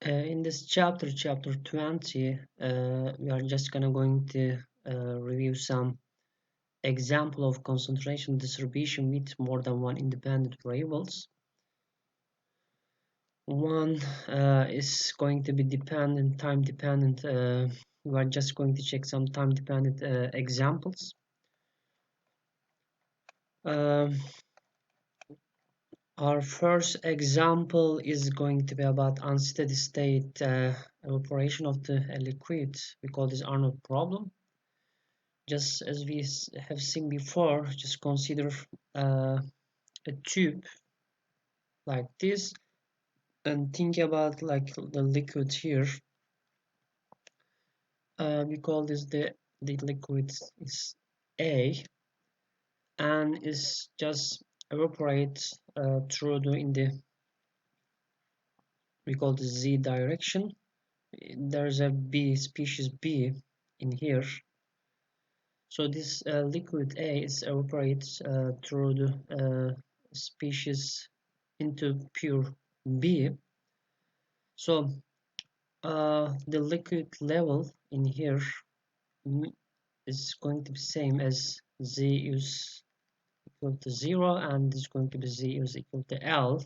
In this chapter 20, we are just going to review some example of concentration distribution with more than one independent variables. One is going to be dependent, time dependent. We are just going to check some time dependent examples. Um, Our first example is going to be about unsteady state evaporation of the liquid. We call this Arnold problem. Just as we have seen before, just consider a tube like this and think about like the liquid here. We call this the liquid is A, and is just evaporate through the in the we call the Z direction. There's a B species B in here. So this liquid A is evaporates through the species into pure B. So the liquid level in here is going to be same as Z is equal to 0, and is going to be Z is equal to L.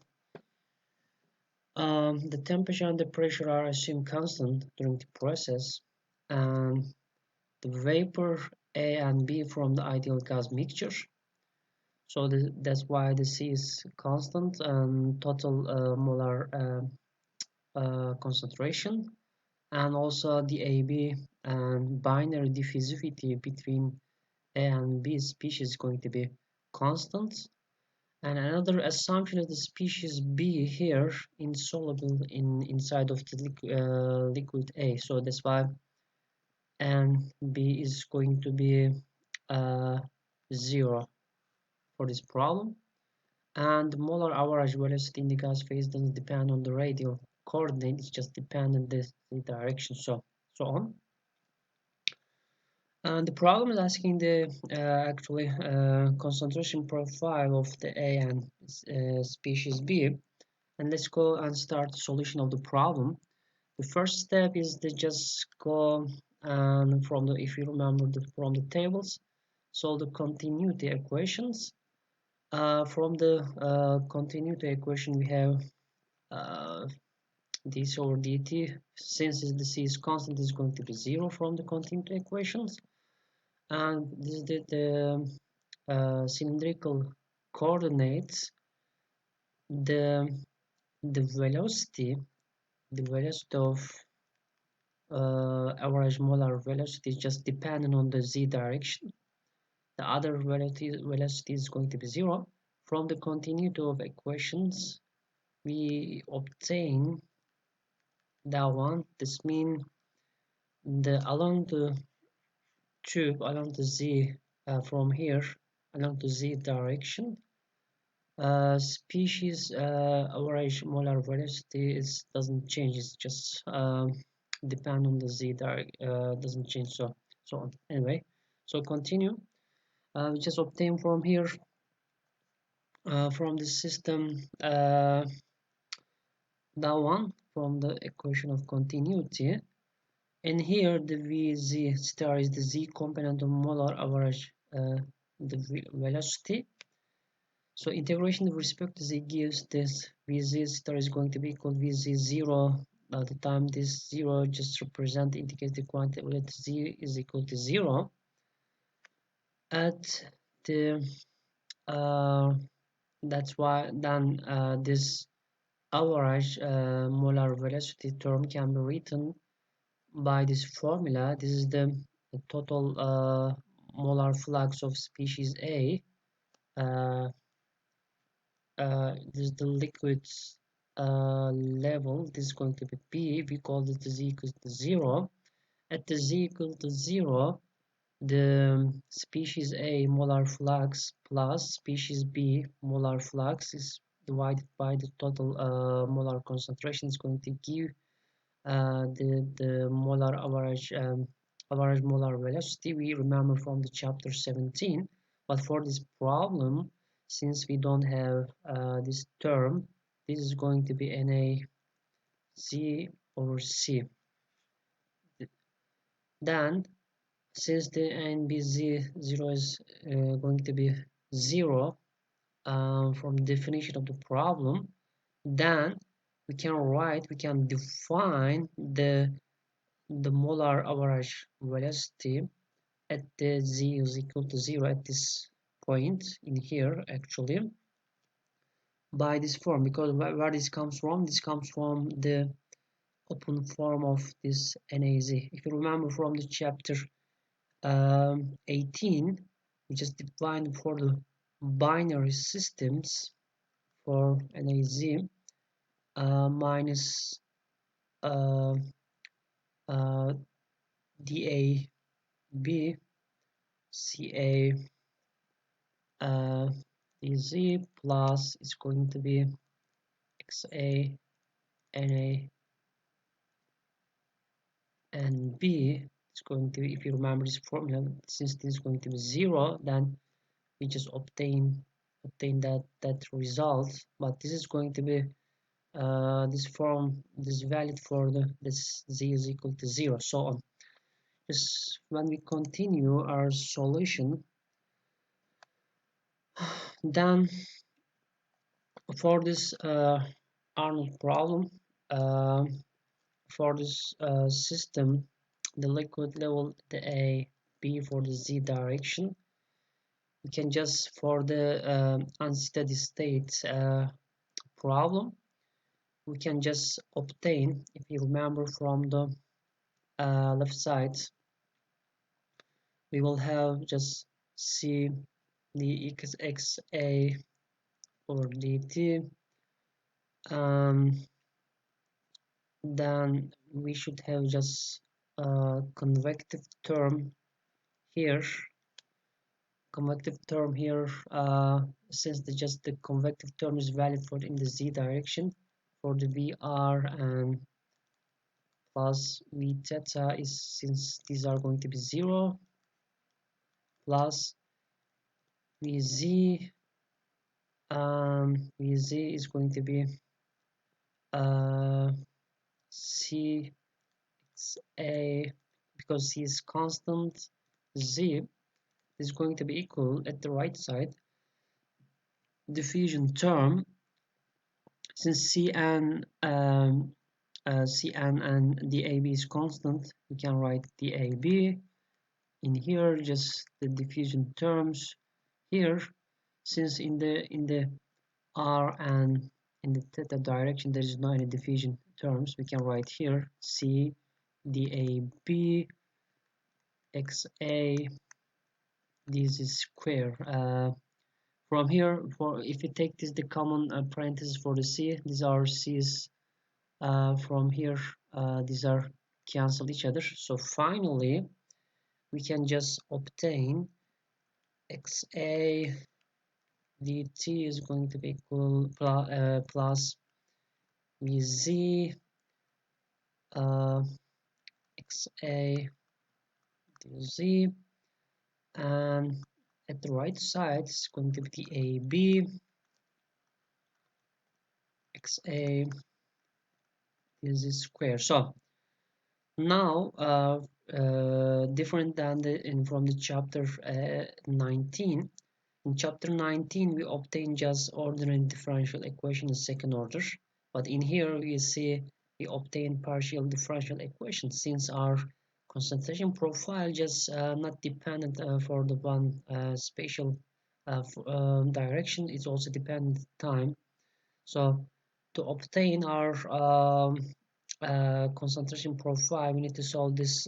The temperature and the pressure are assumed constant during the process, and the vapor A and B from the ideal gas mixture. So that's why the C is constant and total molar concentration, and also the AB and binary diffusivity between A and B species is going to be constant. And another assumption is the species B here insoluble inside of the liquid A. So that's why and B is going to be uh, 0 for this problem. And the molar average velocity in the gas phase doesn't depend on the radial coordinate, it's just depend on the direction, so on. And the problem is asking the actually concentration profile of the A and species B. And let's go and start the solution of the problem. The first step is to just go and from the, if you remember from the tables, solve the continuity equations. From the continuity equation, we have this over dt. Since the c is constant, is going to be 0 from the continuity equations. And this is the cylindrical coordinates. The velocity of average molar velocity is just dependent on the z direction. The other velocity is going to be 0. From the continuity of equations, we obtain that one. This means along the tube, along the z from here, along the z direction, species average molar velocity doesn't change. It's just depend on the z direct doesn't change. So on. Anyway, so continue. We just obtain from here from the system that one from the equation of continuity. And here the Vz star is the z component of molar average, the velocity. So integration with respect to z gives this Vz star is going to be equal Vz0. At the time this 0 just represent indicates the quantity let z is equal to 0. At the that's why then this average molar velocity term can be written by this formula. This is the total molar flux of species A. This is the liquid's level. This is going to be B. We call this the z equals to 0. At the z equal to 0, the species A molar flux plus species B molar flux is divided by the total molar concentration is going to give the molar average molar velocity we remember from the chapter 17. But for this problem, since we don't have this term, this is going to be Na z over C. Then, since the NBZ0 is going to be 0 from the definition of the problem, then we can define the molar average velocity at the z is equal to 0 at this point in here actually by this form, because where this comes from? This comes from the open form of this NAZ. If you remember from the chapter 18, we just defined for the binary systems for NAZ minus uh, uh, DAB CA DZ plus is going to be XA NA and B is going to be, if you remember this formula, since this is going to be 0, then we just obtain that result. But this is going to be this form, this valid for this z is equal to 0, so on. Just when we continue our solution, then for this Arnold problem, uh, for this system, the liquid level, the A, B for the Z direction, we can just, for the unsteady state problem, we can just obtain, if you remember from the left side, we will have just C the XA over dt, then we should have just convective term here, since just the convective term is valid for in the z direction for the Vr, and plus V theta is, since these are going to be 0, plus Vz, Vz is going to be C A, because C is constant, Z is going to be equal at the right side diffusion term, since Cn Cn and dAb is constant, we can write dAb in here, just the diffusion terms here, since in the r and in the theta direction there is no any diffusion terms, we can write here C dAb xa this is square. From here, for if you take this the common parentheses for the C, these are C's from here, these are cancel each other, so finally we can just obtain xa dt is going to be equal plus vz xa dz, and at the right side it's going to be the ab xa dz square. So now different than from the chapter 19. In chapter 19 we obtain just ordinary differential equation in second order, but in here we see we obtain partial differential equations, since our concentration profile just not dependent for the one spatial direction, it's also dependent time. So to obtain our concentration profile, we need to solve this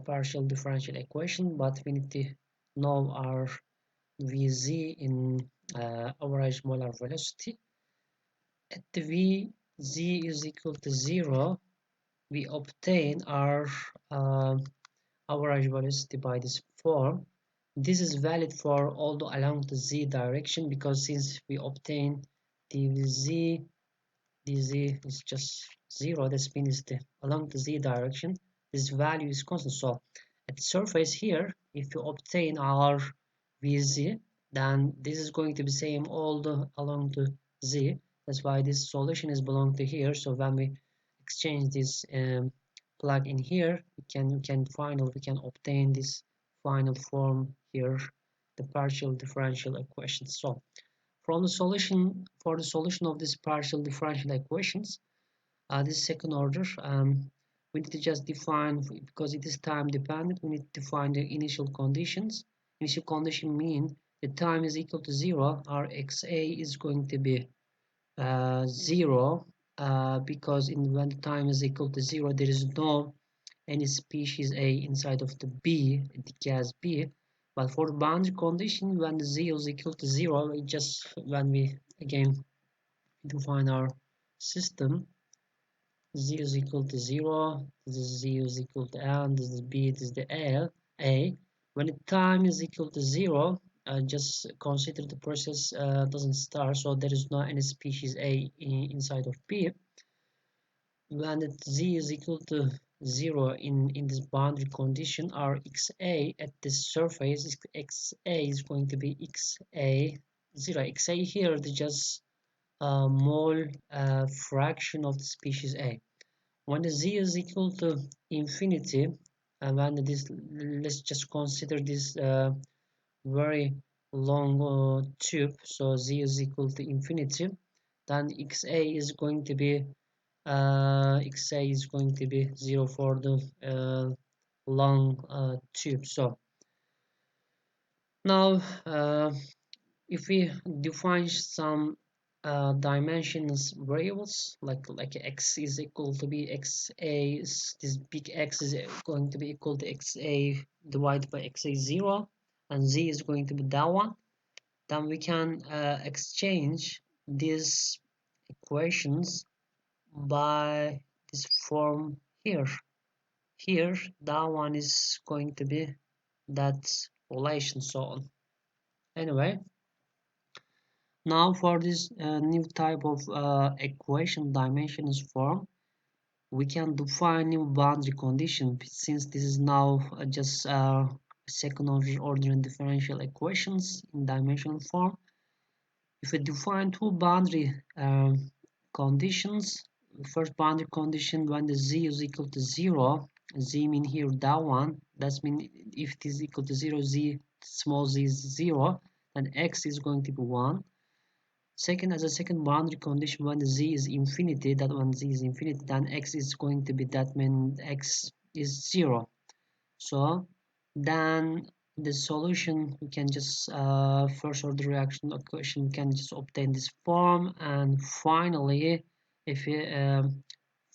partial differential equation, but we need to know our Vz in average molar velocity. At the Vz is equal to 0, we obtain our average velocity by this form. This is valid for although along the z direction, because since we obtain dvz dz is just 0, this means the along the z direction this value is constant. So at the surface here, if you obtain our vz, then this is going to be same all the along the z. That's why this solution is belong to here. So when we exchange this plug in here, we can obtain this final form here, the partial differential equation. So from the solution for the solution of this partial differential equations, this second order, we need to just define, because it is time dependent, we need to define the initial conditions. Initial condition mean the time is equal to 0, our xa is going to be 0, because when the time is equal to 0, there is no any species A inside of the B, the gas B. But for the boundary condition, when the z is equal to 0, when we again define our system, z is equal to 0, this is z is equal to n, this is b, this is the a. When the time is equal to 0, just consider the process doesn't start, so there is no any species a inside of b. When z is equal to 0 in this boundary condition, our xa at this surface, xa is going to be xa 0. Xa here is just a mole fraction of the species a. When the z is equal to infinity, and when this, let's just consider this very long tube, so z is equal to infinity, then xa is going to be xa is going to be 0 for the long tube. So now if we define some dimensions variables, like x is equal to be xa, this big x is going to be equal to xa divided by xa 0, and z is going to be that one, then we can exchange these equations by this form here. Here, that one is going to be that relation, so on. Anyway, now for this new type of equation dimensions form, we can define new boundary condition, since this is now just second order differential equations in dimensional form. If we define two boundary conditions, first boundary condition when the z is equal to 0, z mean here that one, that's mean if it is equal to 0, z small z is 0, then x is going to be 1. Second, as a second boundary condition, when the z is infinity, that when z is infinity, then x is going to be, that mean x is 0. So then the solution, we can just first order reaction equation, we can just obtain this form, and finally if we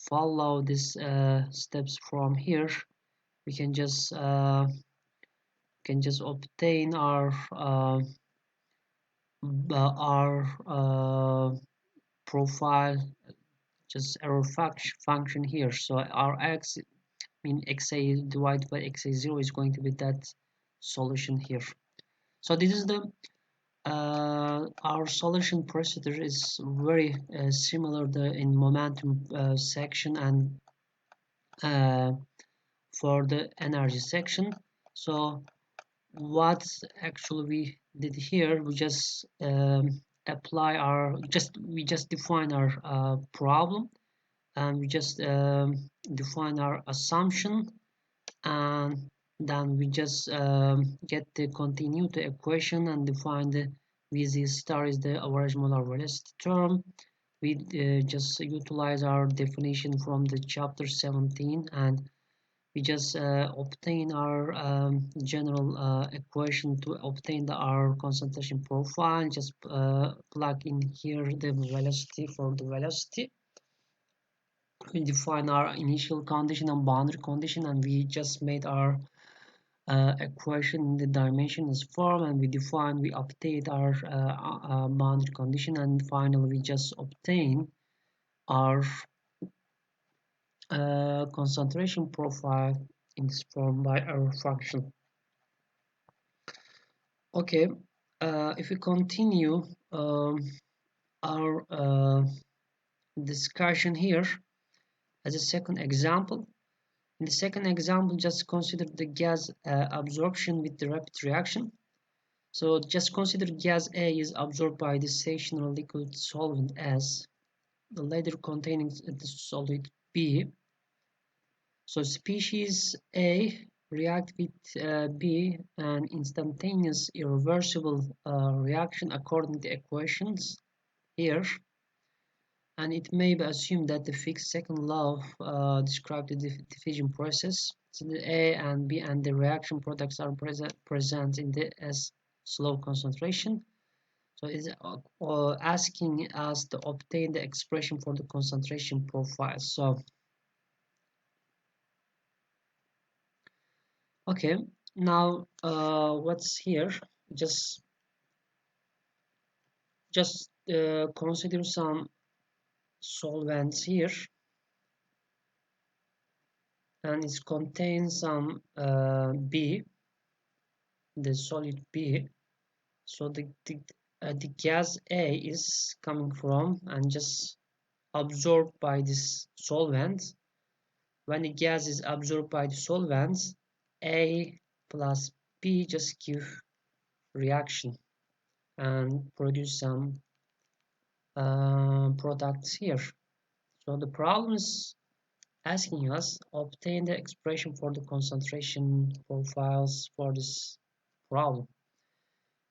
follow these steps from here, we can just obtain our profile, just error function here. So our x mean xa divided by xa0 is going to be that solution here. So this is the our solution procedure is very similar in momentum section and for the energy section. So what actually we did here, we just apply our we just define our problem, and we just define our assumption, and then we just get the continuity equation and define the Vz star is the average molar velocity term. We just utilize our definition from the chapter 17, and we just obtain our general equation to obtain our concentration profile. Just plug in here the velocity for the velocity. We define our initial condition and boundary condition, and we just made our equation in the dimensions form, and we update our boundary condition, and finally we just obtain our concentration profile in this form by our function. Okay, if we continue our discussion here as a second example. In the second example, just consider the gas absorption with the rapid reaction. So just consider gas A is absorbed by the stationary liquid solvent S, the latter containing the solid B. So species A react with B, an instantaneous irreversible reaction according to equations here, and it may be assumed that the fixed second law describes the diffusion process. So the A and B and the reaction products are present in the S slow concentration. So it's asking us to obtain the expression for the concentration profile. So okay, now what's here? Just consider some solvents here, and it contains some B, the solid B. So the gas A is coming from and just absorbed by this solvent. When the gas is absorbed by the solvents, A plus B just give reaction and produce some products here. So the problem is asking us obtain the expression for the concentration profiles for this problem.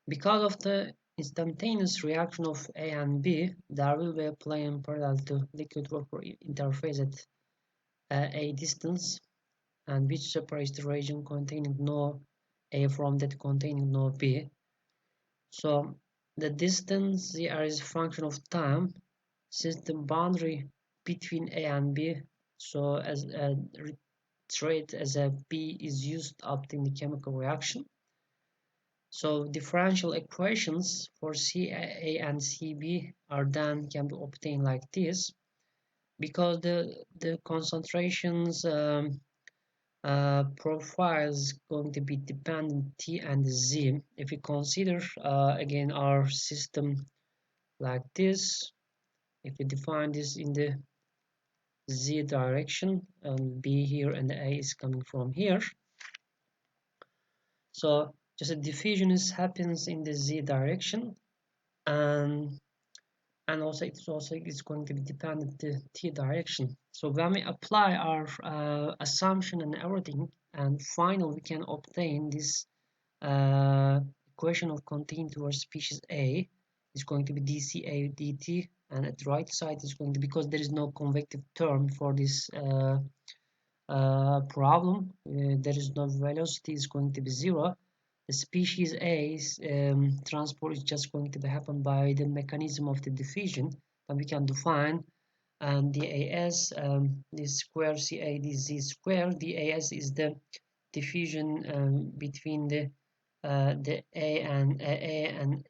Because of the instantaneous reaction of A and B, there will be a plane parallel to liquid vapor interface at a distance, and which separates the region containing no A from that containing no B. So the distance here is a function of time, since the boundary between A and B, so as a trait as a B is used to obtain the chemical reaction. So differential equations for CA and CB are then can be obtained like this, because the concentrations profiles going to be dependent T and Z. If we consider again our system like this, if we define this in the Z direction and B here and the A is coming from here, so just a diffusion happens in the Z direction, and also it's going to be dependent the T direction. So when we apply our assumption and everything, and finally we can obtain this uh, equation of continuity towards species A is going to be dCA dt, and at the right side is going to, because there is no convective term for this problem, there is no velocity, is going to be zero. The species A's transport is just going to be happen by the mechanism of the diffusion, and we can define and DAS this square CA dz square. DAS is the diffusion between the A and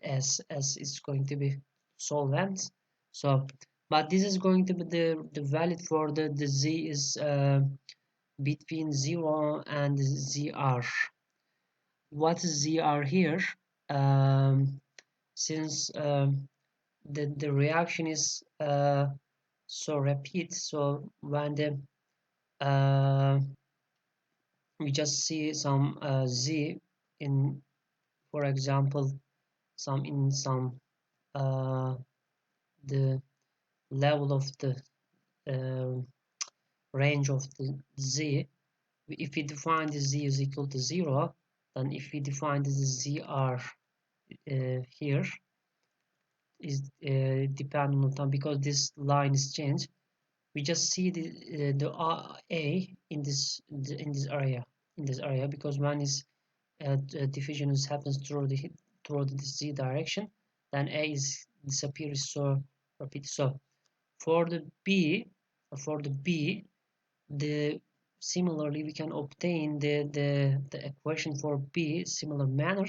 S is going to be solvent. So, but this is going to be the valid for the Z is between 0 and ZR. What is ZR here? Um, since the reaction is so rapid, so when the we just see some Z in, for example, some uh, the level of the uh, range of the Z. If we define the Z is equal to 0, then if we define the ZR here is dependent on time, because this line is changed, we just see the A in this area, because one is diffusion happens toward the Z direction, then A is disappears so rapid. So for the B, for the B, the similarly we can obtain the equation for B similar manner.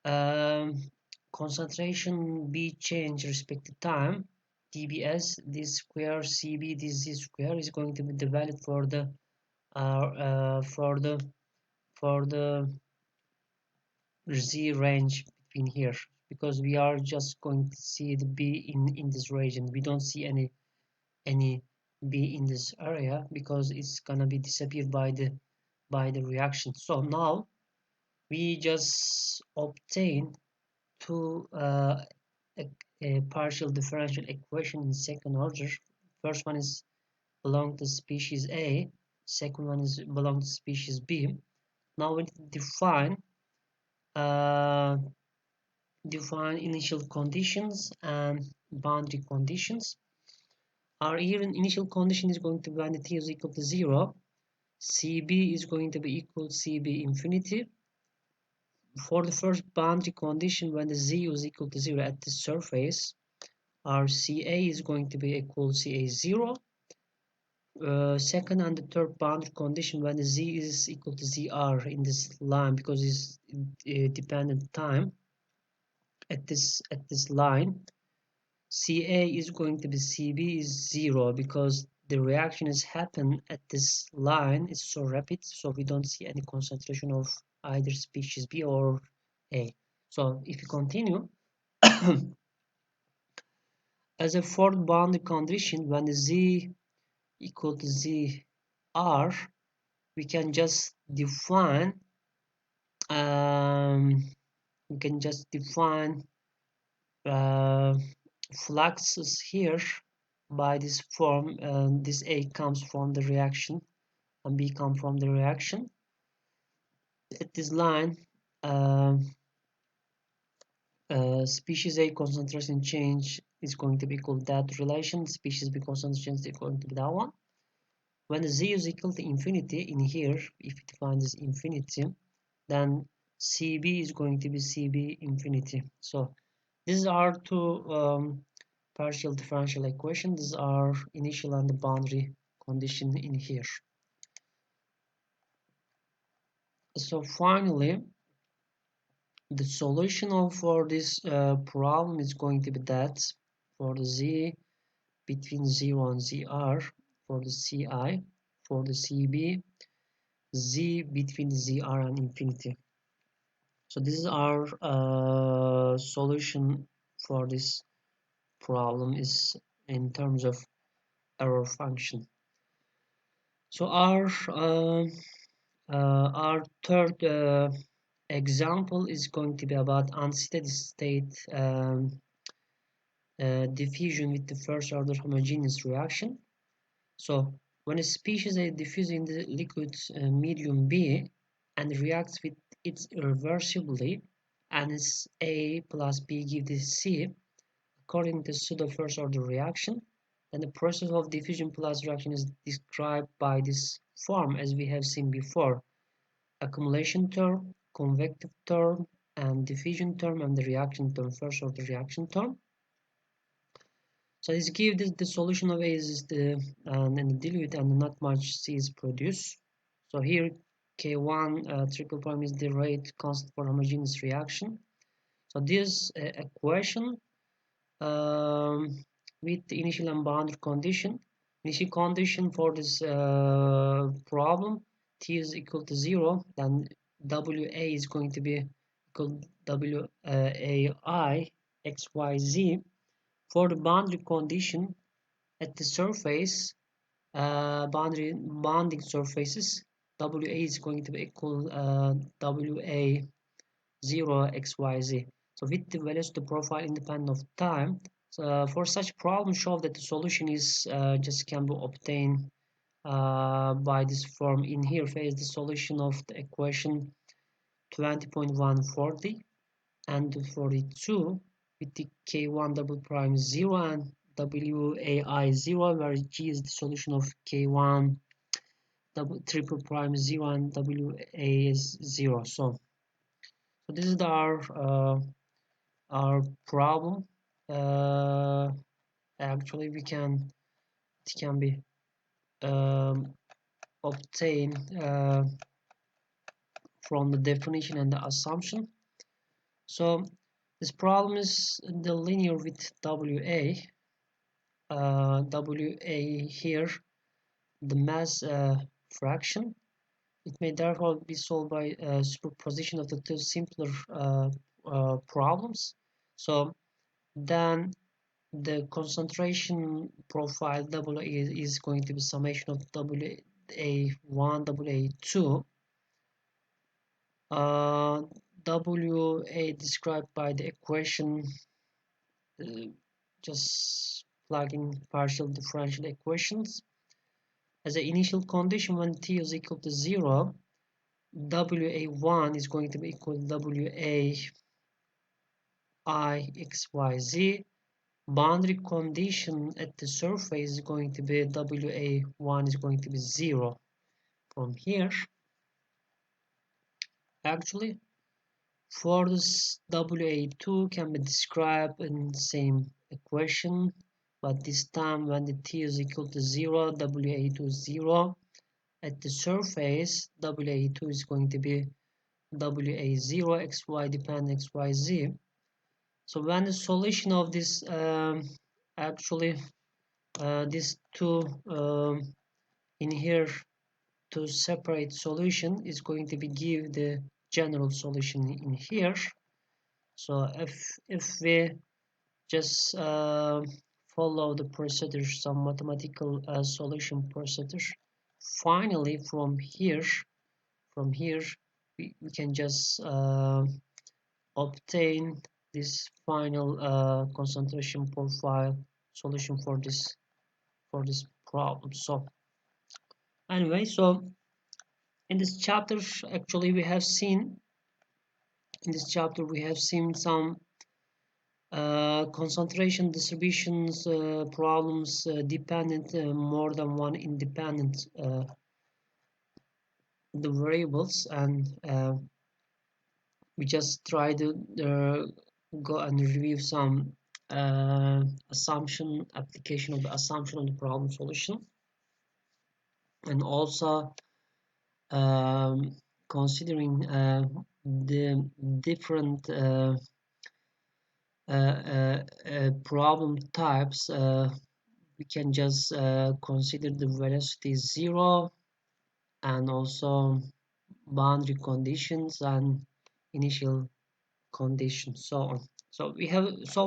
Um, Concentration B change respect to time, dBs this square CB this Z square is going to be the value for the for the Z range between here, because we are just going to see the B in this region. We don't see any B in this area, because it's gonna be disappeared by the reaction. So now we just obtain two a partial differential equation in second order. First one is belong to species A, second one is belong to species B. Now we uh, define initial conditions and boundary conditions. Our initial condition is going to be when the t is equal to 0, CB is going to be equal to CB infinity. For the first boundary condition, when the z is equal to 0 at the surface, our CA is going to be equal to CA 0. Second and the third boundary condition, when the z is equal to ZR in this line, because it's dependent time at this line, CA is going to be CB is 0, because the reaction is happen at this line is so rapid, so we don't see any concentration of either species B or A. So if you continue, as a fourth boundary condition, when the Z equal to ZR, we can just define um, we can just define uh, fluxes here by this form. This A comes from the reaction and B comes from the reaction. At this line, uh, species A concentration change is going to be equal to that relation. Species B concentration is going to be that one. When z is equal to infinity in here, if we define this infinity, then CB is going to be CB infinity. So these are two partial differential equations. These are initial and the boundary condition in here. So finally, the solution for this problem is going to be that for the z between 0 and ZR, for the CI, for the CB, z between ZR and infinity. So this is our solution for this problem is in terms of error function. So our third example is going to be about unsteady state diffusion with the first order homogeneous reaction. So when a species A diffuses in the liquid medium B and reacts with it irreversibly, and its A plus B gives the C, according to pseudo first order reaction, then the process of diffusion plus reaction is described by this form as we have seen before: accumulation term, convective term, and diffusion term, and the reaction term, first order reaction term. So this gives the solution of A is and the dilute and not much C is produced. So here K1 triple prime is the rate constant for homogeneous reaction. So this equation with the initial and boundary condition. Initial condition for this problem, T is equal to 0, then WA is going to be equal to WAI XYZ. For the boundary condition at the surface, bounding surfaces, WA is going to be equal WA 0 XYZ. So with the velocity profile independent of time, so for such problem, show that the solution is just can be obtained by this form. In here phase the solution of the equation 20.140 and 42 with the K1 double prime 0 and WAI 0, where G is the solution of K1 double triple prime 0 and WA is 0. So this is our problem. Actually it can be obtained from the definition and the assumption. So this problem is the linear with WA. WA here, the mass fraction. It may therefore be solved by superposition of the two simpler problems. So then the concentration profile WA is going to be summation of WA1, WA2. WA described by the equation, just plugging partial differential equations. as an initial condition when t is equal to 0, WA1 is going to be equal to WAIXYZ. Boundary condition at the surface is going to be WA1 is going to be 0. From here, actually, for this WA2 can be described in the same equation, but this time when the t is equal to 0, WA2 is 0. At the surface, WA2 is going to be WA0, XY dependent XYZ. So when the solution of this actually these two in here to separate solution is going to be give the general solution in here. So if we just follow the procedure, some mathematical solution procedure, finally from here we can just obtain this final concentration profile solution for this problem. So anyway, so in this chapter actually we have seen some concentration distributions problems dependent more than one independent the variables, and we just try to go and review some assumption application of the assumption on the problem solution, and also considering the different problem types. We can just consider the velocity 0 and also boundary conditions and initial conditions, so on. So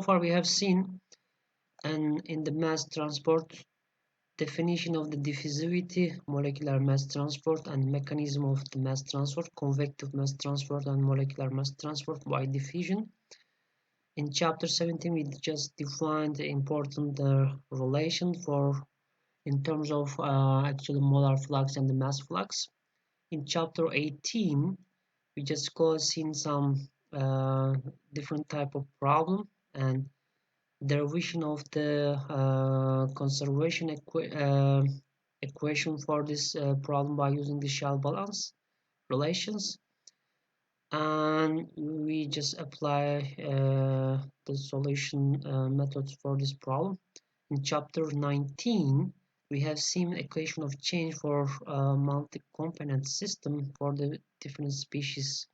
far we have seen, and in the mass transport, definition of the diffusivity, molecular mass transport, and mechanism of the mass transport, convective mass transport and molecular mass transport by diffusion. In chapter 17 we just defined the important relation for in terms of actually molar flux and the mass flux. In chapter 18 we just go seen some different type of problem and derivation of the conservation equation for this problem by using the shell balance relations, and we just apply the solution methods for this problem. In chapter 19 we have seen equation of change for multi-component system for the different species.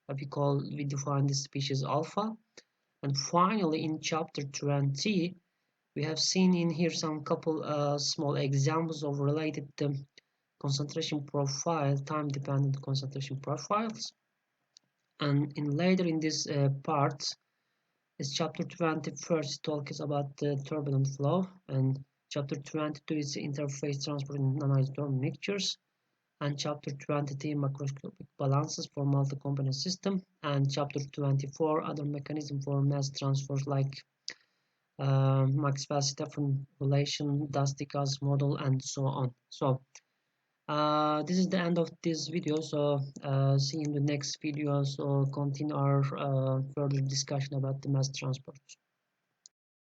We define the species alpha. And finally in chapter 20 we have seen in here some couple small examples of related concentration profile, time dependent concentration profiles. And later in this part is chapter 21st talks about the turbulent flow, and chapter 22 is interface transport in non-isothermal mixtures, and chapter 23 macroscopic balances for multi-component system, and chapter 24 other mechanism for mass transfers like Maxwell-Stefan relation, Dusty-Gas model, and so on. So this is the end of this video. So see you in the next video. So continue our further discussion about the mass transport.